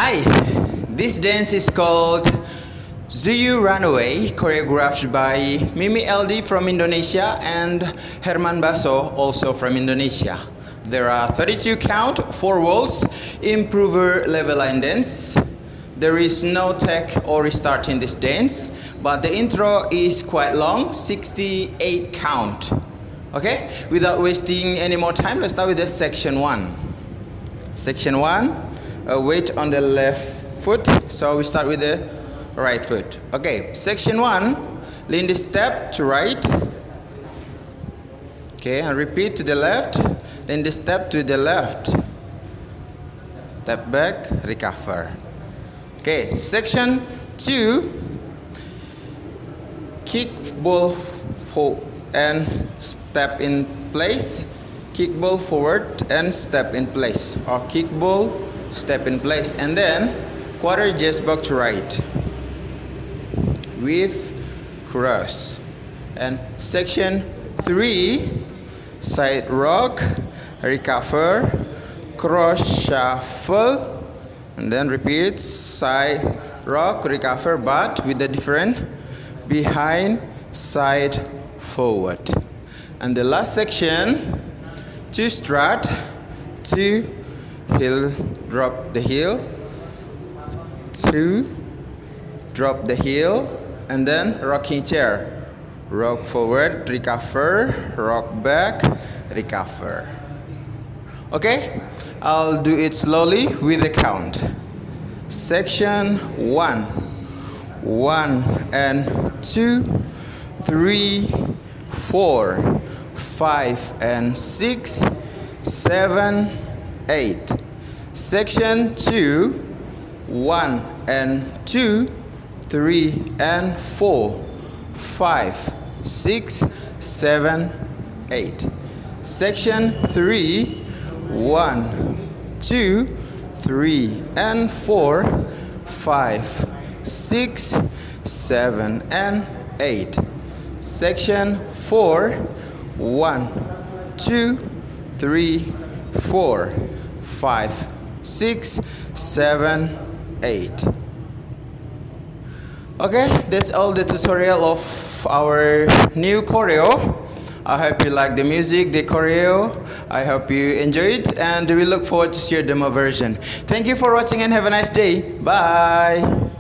Hi, this dance is called Tzuyu Runaway, choreographed by Mimild from Indonesia and Herman Baso, also from Indonesia. There are 32 count, 4 walls, improver level line dance. There is no take or restart in this dance, but the intro is quite long, 68 count. Okay, without wasting any more time, let's start with the section 1. Section 1. Weight on the left foot, so we start with the right foot. Okay, section 1, lean the step to right. Okay, and repeat to the left, then the step to the left. Step back, recover. Okay, section 2, kick ball forward and step in place. Kick ball forward and step in place, or kick ball, step in place, and then quarter just back to right with cross. And section 3, side rock, recover, cross shuffle, and then repeat side rock, recover, but with the different behind, side, forward. And the last section, 2 strut, 2 heel, drop the heel, 2 drop the heel, and then rocking chair, rock forward, recover, rock back, recover. Okay, I'll do it slowly with the count. Section 1, 1 and 2, 3, 4, 5 and 6, 7, 8. Section 2, 1 and 2, 3 and 4, 5, 6, 7, 8. Section 3, 1, 2, 3 and 4, 5, 6, 7 and 8. Section 4, 1, 2, 3, 4, 5, 6, 7, 8. Okay, that's all the tutorial of our new choreo. I hope you like the music, the choreo. I hope you enjoy it, and we look forward to see your demo version. Thank you for watching and have a nice day. Bye.